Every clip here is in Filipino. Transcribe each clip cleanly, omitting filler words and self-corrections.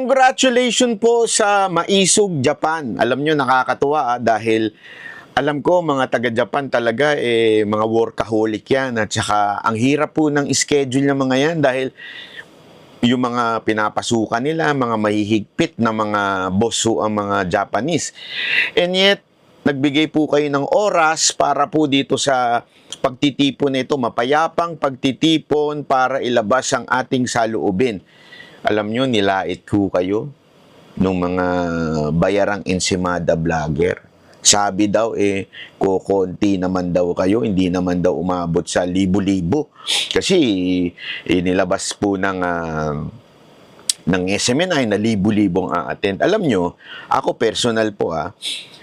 Congratulations po sa Maisog, Japan. Alam nyo, nakakatuwa dahil alam ko mga taga-Japan talaga mga workaholic yan at saka ang hirap po ng schedule ng mga yan dahil yung mga pinapasukan nila, mga mahihigpit na mga boss ho ang mga Japanese. And yet, nagbigay po kayo ng oras para po dito sa pagtitipon nito, mapayapang pagtitipon para ilabas ang ating saloobin. Alam nyo, nilait ko kayo nung mga bayarang ensimada vlogger. Sabi daw, kukonti naman daw kayo, hindi naman daw umabot sa libo-libo. Kasi, nilabas po ng SMNI na libo-libong attend. Alam nyo, ako personal po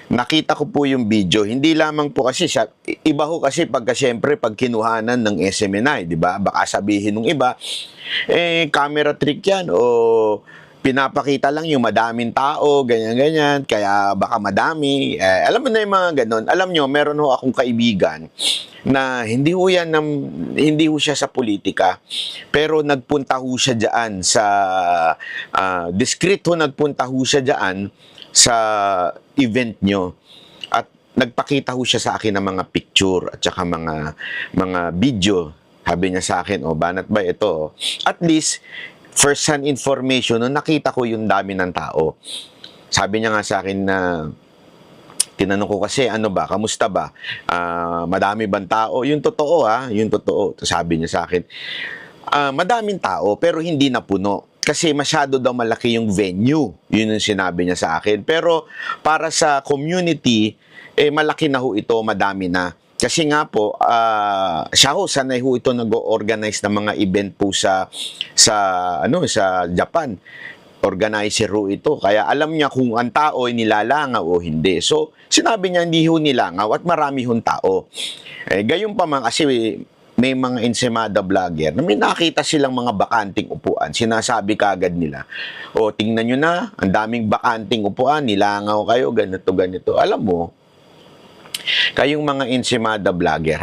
nakita ko po yung video, hindi lamang po kasi siya, iba ho kasi pagka siyempre pag kinuhanan ng SMNI, di ba? Baka sabihin ng iba, camera trick yan o pinapakita lang yung madaming tao, ganyan-ganyan, kaya baka madami. Alam mo na yung mga ganon. Alam nyo, meron ho akong kaibigan na hindi ho siya sa politika, pero nagpunta ho siya dyan sa, discreet ho nagpunta ho siya dyan sa event nyo. At nagpakita ho siya sa akin ng mga picture at saka mga video. Sabi niya sa akin, banat ba ito? At least, first-hand information, nung nakita ko yung dami ng tao. Sabi niya nga sa akin na, tinanong ko kasi, kamusta ba? Madami bang tao? Yung totoo yung totoo. Sabi niya sa akin, madaming tao, pero hindi napuno. Kasi masyado daw malaki yung venue. Yun yung sinabi niya sa akin. Pero para sa community, malaki na ho ito, madami na. Kasi nga po, siya ho, sanay ho ito nag-organize ng mga event po sa Japan. Organizer ho ito. Kaya alam niya kung ang tao ay nilalangaw o hindi. So, sinabi niya hindi ho nilangaw at marami hong tao. Gayon pa man kasi may mga ensimada vlogger na may nakita silang mga bakanting upuan. Sinasabi kagad nila, tingnan nyo na, ang daming bakanting upuan, nilangaw kayo, ganito. Alam mo, kayong mga ensimada vlogger,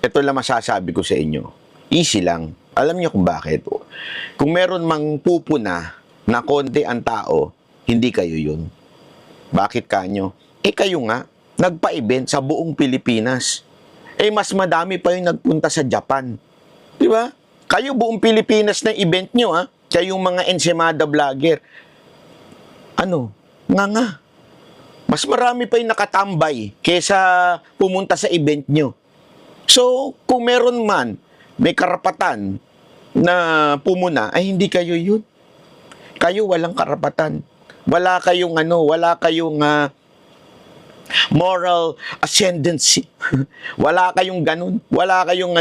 ito lang masasabi ko sa inyo. Easy lang. Alam niyo kung bakit? Kung meron mang pupuna na konti ang tao, hindi kayo yun. Bakit kanyo? Kayo nga, nagpa-event sa buong Pilipinas. Mas madami pa yung nagpunta sa Japan. Di ba? Kayo buong Pilipinas na event nyo, kayong mga ensimada vlogger. Nga. Mas marami pa yung nakatambay kesa pumunta sa event nyo. So, kung meron man, may karapatan na pumuna, hindi kayo yun. Kayo walang karapatan. Wala kayong moral ascendancy. Wala kayong ganun. Wala kayong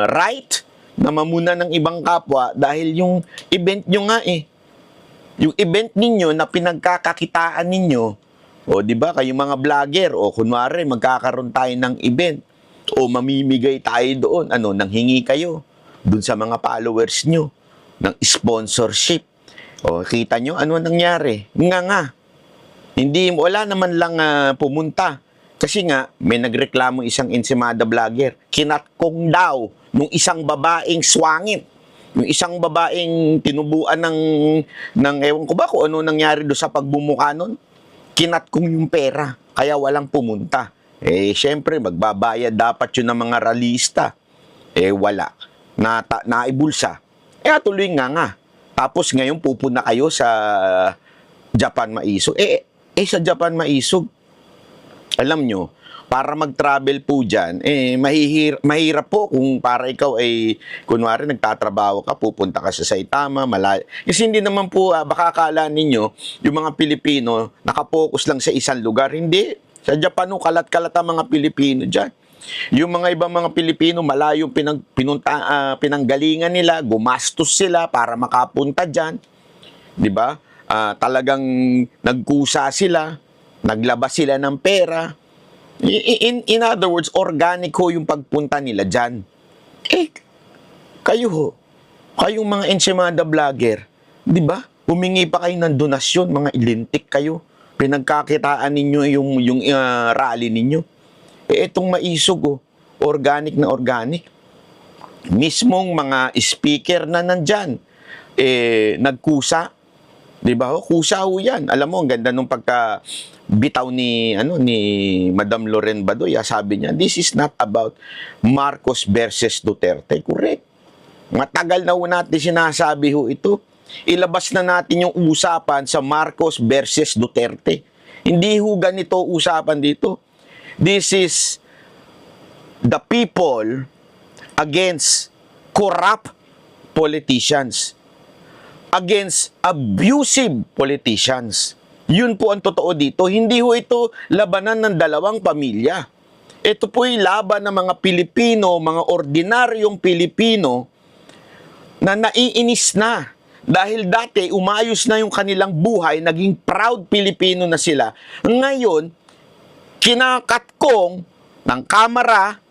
right na mamuna ng ibang kapwa dahil yung event nyo nga yung event ninyo na pinagkakakitaan ninyo, di ba, kayong mga vlogger, kunwari magkakaroon tayo ng event, mamimigay tayo doon, nanghingi kayo doon sa mga followers nyo ng sponsorship. Kita nyo, ano nangyari? Nga. Wala naman lang pumunta. Kasi nga, may nagreklamo isang ensimada vlogger. Kinatkong daw nung isang babaeng swangit. Yung isang babaeng tinubuan ng ewan ko ba kung ano nangyari doon sa pagbumuka nun. Kinatkong yung pera. Kaya walang pumunta. Syempre, magbabayad dapat yun ng mga ralista. Wala. Naibulsa. Tuloy nga. Tapos ngayon pupuna kayo sa Japan Maisog. Sa Japan Maisog, alam nyo, para mag-travel po dyan, mahirap po kung para ikaw kunwari nagtatrabaho ka, pupunta ka sa Saitama, malayo. Kasi hindi naman po, baka akala ninyo, yung mga Pilipino, nakapokus lang sa isang lugar. Hindi. Sa Japan, kalat-kalat ang mga Pilipino dyan. Yung mga ibang mga Pilipino, malayo pinanggalingan nila, gumastos sila para makapunta dyan. Diba? Talagang nagkusa sila, naglabas sila ng pera. In other words, organic ho yung pagpunta nila dyan. Kayong mga ensimada vlogger, di ba? Humingi pa kayo ng donasyon, mga ilintik kayo. Pinagkakitaan ninyo yung rally ninyo. Itong Maisog, organic na organic. mismong mga speaker na nandyan, nagkusa. Di ba ho? Kusa ho yan. Alam mo, ang ganda nung pagka bitaw ni Madam Loren Badoy, sabi niya, this is not about Marcos versus Duterte. Correct. Matagal na ho natin sinasabi ho ito. Ilabas na natin yung usapan sa Marcos versus Duterte. Hindi ho ganito usapan dito. This is the people against corrupt politicians, against abusive politicians. Yun po ang totoo dito. Hindi ho ito labanan ng dalawang pamilya. Ito po'y laban ng mga Pilipino, mga ordinaryong Pilipino na naiinis na. Dahil dati, umayos na yung kanilang buhay, naging proud Pilipino na sila. Ngayon, kinakatkong ng kamera,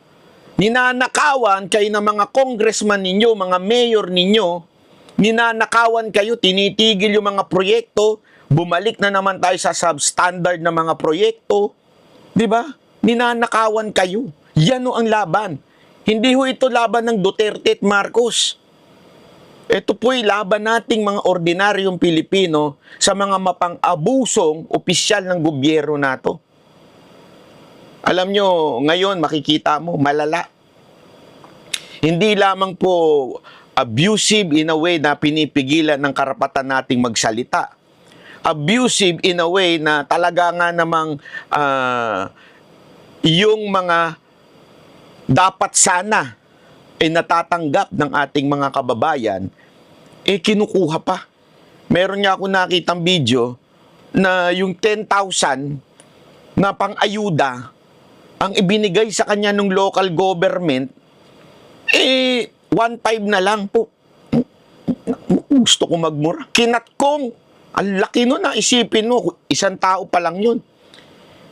ninanakawan kayo ng mga congressman ninyo, mga mayor ninyo, ninanakawan kayo, tinitigil yung mga proyekto, bumalik na naman tayo sa substandard na mga proyekto. Di ba? Ninanakawan kayo. Yan o ang laban. Hindi ho ito laban ng Duterte at Marcos. Ito po'y laban nating mga ordinaryong Pilipino sa mga mapang-abusong opisyal ng gobyerno nato. Alam nyo, ngayon makikita mo, malala. Hindi lamang po abusive in a way na pinipigilan ng karapatan nating magsalita. Abusive in a way na talaga nga namang yung mga dapat sana natatanggap ng ating mga kababayan, kinukuha pa. Meron nga ako nakitang video na yung 10,000 na pang-ayuda ang ibinigay sa kanya ng local government, 1.5 na lang po. Gusto ko magmura. Kinatkong. Ang laki nun, isipin mo, isang tao pa lang yun.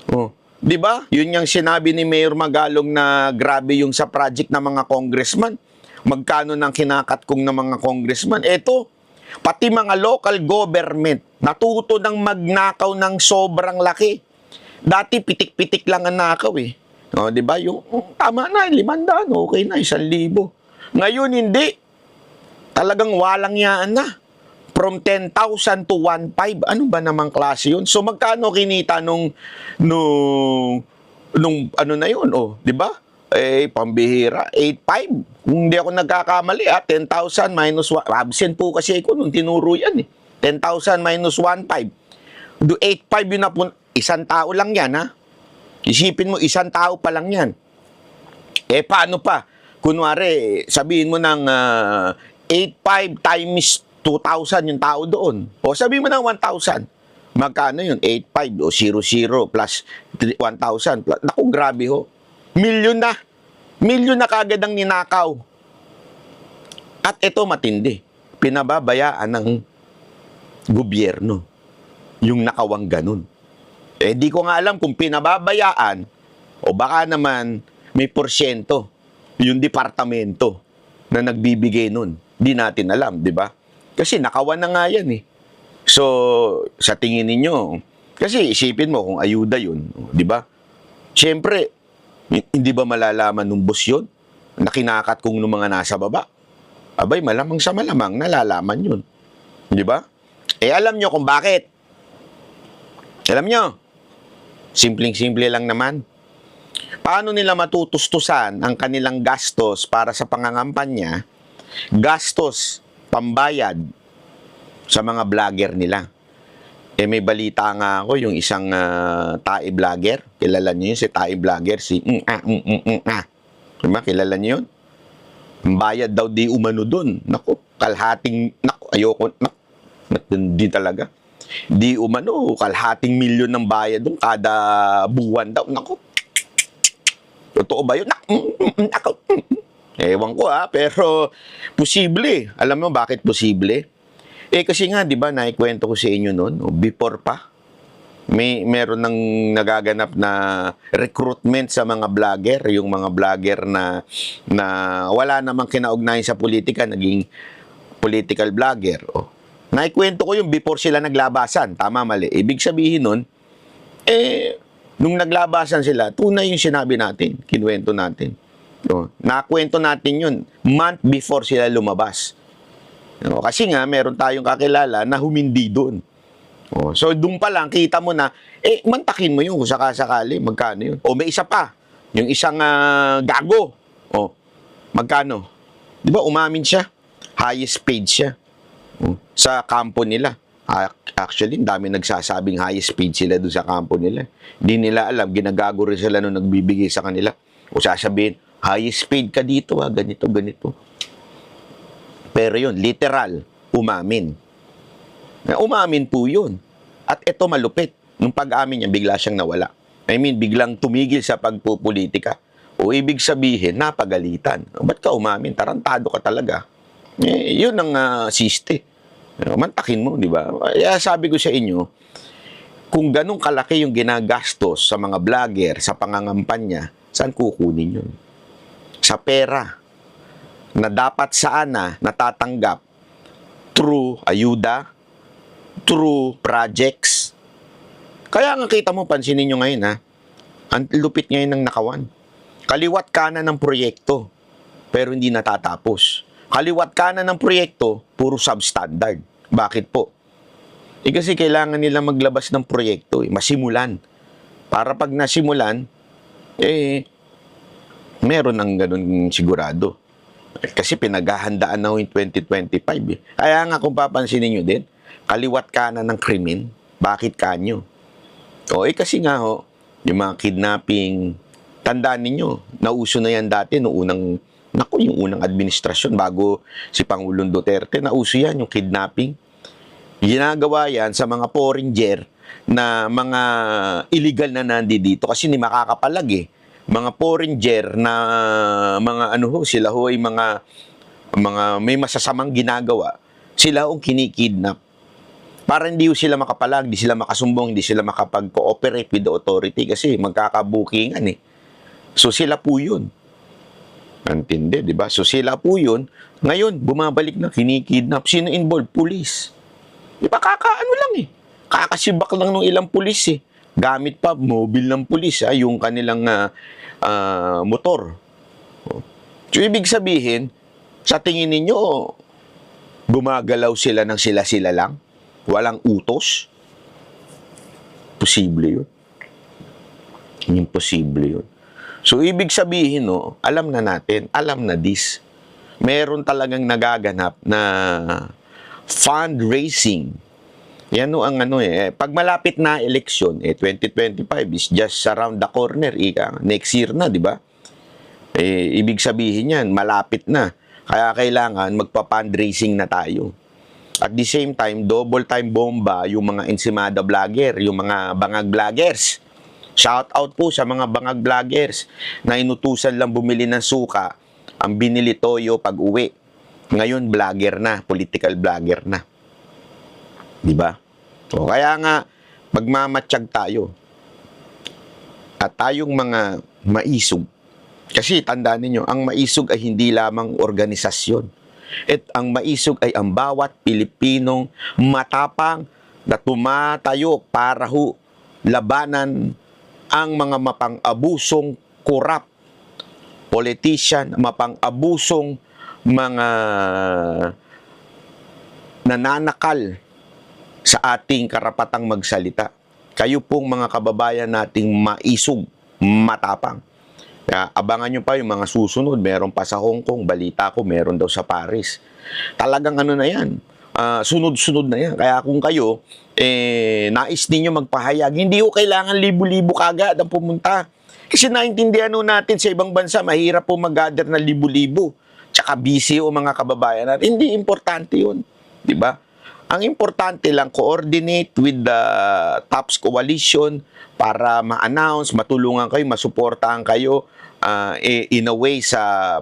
Oh. Di ba? Yun yung sinabi ni Mayor Magalong na grabe yung sa project ng mga congressman. Magkano nang kinakatkong ng mga congressman? Eto, pati mga local government, natuto ng magnakaw ng sobrang laki. Dati pitik-pitik lang ang nakaw eh. O, di ba? Yung tama na, 500, okay na, 1,000. Ngayon hindi. Talagang walang yaan na. From 10,000 to 1.5. Ano ba namang klase yun? So, magkano kinita nung ano na yun? Oh, di ba? Pambihira. 8.5. Kung hindi ako nagkakamali, 10,000 minus 1. Absent po kasi ako nung tinuro yan eh. 10,000 minus 1.5. Do 8.5 yun na po. Isang tao lang yan, ha? Isipin mo, isang tao pa lang yan. Paano pa? Kunwari, sabihin mo ng 8.5 times 2,000 yung tao doon. O sabihin mo ng 1,000. Magkano yun? 8.5 o 00 plus 1,000. Naku, grabe ho. Milyon na. Milyon na kagad ang ninakaw. At ito matindi. Pinababayaan ng gobyerno yung nakawang ganun. Di ko nga alam kung pinababayaan o baka naman may porsyento yung departamento na nagbibigay nun. Di natin alam, di ba? Kasi nakawan na nga yan eh. So, sa tingin ninyo, kasi isipin mo kung ayuda yun, di ba? Siyempre, hindi ba malalaman ng boss yun? Na kinakat kung ng mga nasa baba? Abay, malamang sa malamang, nalalaman yun. Di ba? Alam nyo kung bakit. Alam nyo, simpleng-simple lang naman. Paano nila matutustusan ang kanilang gastos para sa pangangampanya? Gastos pambayad sa mga vlogger nila. May balita nga ako, yung isang tae vlogger. Kilala niyo yun, si tae vlogger, si Diba? Kilala niyo yun? Ang bayad daw di umano dun. Naku, ayoko, hindi talaga. Di umano, kalhating milyon ng bayad dun kada buwan daw. Naku, totoo ba yun? Ewan ko pero posible. Alam mo bakit posible? Kasi nga, di ba, naikwento ko sa inyo noon, before pa, meron nang nagaganap na recruitment sa mga vlogger, yung mga vlogger na wala namang kinaugnayan sa politika, naging political vlogger. Naikwento ko yung before sila naglabasan, tama mali. Ibig sabihin nun, nung naglabasan sila, tunay yung sinabi natin, kinuwento natin. Nakwento natin yun month before sila lumabas. Kasi nga, meron tayong kakilala na humindi doon. So, doon pa lang, kita mo na, mantakin mo yun kung sakasakali, magkano yun. O, may isa pa, yung isang gago. Magkano? Di ba, umamin siya. Highest paid siya. Sa kampo nila. Actually, dami nagsasabing highest paid sila doon sa kampo nila. Hindi nila alam, ginagago rin sila nung nagbibigay sa kanila. O sasabihin, highest paid ka dito, ganito, ganito. Pero yun, literal, umamin. Umamin po yun. At ito malupit. Nung pag-amin niya, bigla siyang nawala. I mean, biglang tumigil sa pagpupolitika. O ibig sabihin, napagalitan. Ba't ka umamin? Tarantado ka talaga. Yun ang siste. Mantakin mo, di ba? Kaya sabi ko sa inyo, kung ganun kalaki yung ginagastos sa mga vlogger, sa pangangampanya, saan kukunin yun? Sa pera na dapat sana natatanggap through ayuda, through projects. Kaya nga kita mo, pansinin nyo ngayon ang lupit ngayon ng nakawan. Kaliwat kanan ng proyekto, pero hindi natatapos. Kaliwat kanan ng proyekto, puro substandard. Bakit po? Kasi kailangan nila maglabas ng proyekto, masimulan. Para pag nasimulan, meron ng ganun sigurado. Kasi pinaghahandaan na yung 2025. Kaya nga kung papansinin nyo din, kaliwat kanan ng krimen, bakit kanyo? Kasi nga yung mga kidnapping, tandaan ninyo, nauso na yan dati noong yung unang administrasyon bago si Pangulong Duterte, nauso yan yung kidnapping. Ginagawa yan sa mga foreigner na mga illegal na nandito kasi hindi makakapalag mga foreigner na mga sila ay mga may masasamang ginagawa, sila kinikidnap. Para hindi sila makapalag, hindi sila makasumbong, hindi sila makapag-cooperate with the authority kasi magkakabukingan So sila po yun. Antindi, di ba? So sila po yun. Ngayon, bumabalik na, kinikidnap. Sino involved? Police. Di ba? Kakaano lang Kakasibak lang ng ilang pulis Gamit pa, mobile ng pulis yung kanilang motor. So, ibig sabihin, sa tingin ninyo, gumagalaw sila ng sila-sila lang? Walang utos? Posible yun. Imposible yun. So, ibig sabihin, alam na natin, alam na this. Meron talagang nagaganap na fundraising. Yan ang pag malapit na eleksyon, 2025 is just around the corner, next year na, di ba? Ibig sabihin yan, malapit na. Kaya kailangan magpa-fundraising na tayo. At the same time, double time bomba yung mga Ensimada vlogger, yung mga bangag vloggers. Shout out po sa mga bangag vloggers na inutusan lang bumili ng suka, ang binili toyo pag uwi. Ngayon, vlogger na, political vlogger na. Di ba? Kaya nga, magmamatsyag tayo. At tayong mga maisog. Kasi tandaan ninyo, ang maisog ay hindi lamang organisasyon. At ang maisog ay ang bawat Pilipinong matapang na tumatayo para labanan ang mga mapang-abusong korap, politician, mapang-abusong mga nananakal sa ating karapatang magsalita. Kayo pong mga kababayan nating maisog, matapang. Kaya abangan nyo pa yung mga susunod. Meron pa sa Hong Kong, balita ko, meron daw sa Paris. Talagang na yan, sunod-sunod na yan. Kaya kung kayo, nais ninyo magpahayag, hindi ko kailangan libu-libu kagad ang pumunta. Kasi naintindihan natin sa ibang bansa, mahirap po mag-gather na libu-libu. Tsaka busy mga kababayan natin. Hindi importante yun. Diba? Ang importante lang, coordinate with the TOPS Coalition para ma-announce, matulungan kayo, masuportahan kayo in a way sa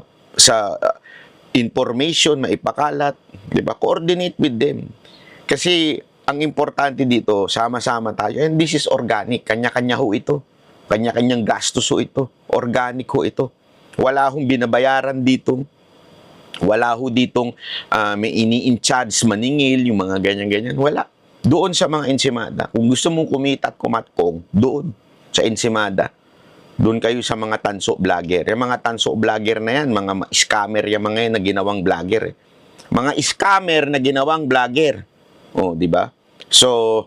information, maipakalat. Diba? Coordinate with them. Kasi ang importante dito, sama-sama tayo. And this is organic. Kanya-kanya ito. Kanya-kanyang gastos ito. Organic ito. Wala hong binabayaran dito. Wala ditong may ini-in-charge maningil, yung mga ganyan-ganyan. Wala. Doon sa mga Ensimada. Kung gusto mong kumita at kumatkong, doon sa Ensimada. Doon kayo sa mga tanso vlogger. Yung mga tanso vlogger na yan, mga scammer yung mga yan na ginawang vlogger. Mga scammer na ginawang vlogger. Oh, di ba? So,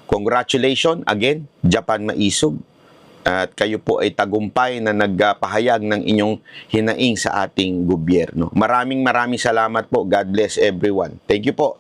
congratulations again, Japan Maisog. At kayo po ay tagumpay na nagpahayag ng inyong hinaing sa ating gobyerno. Maraming salamat po. God bless everyone. Thank you po.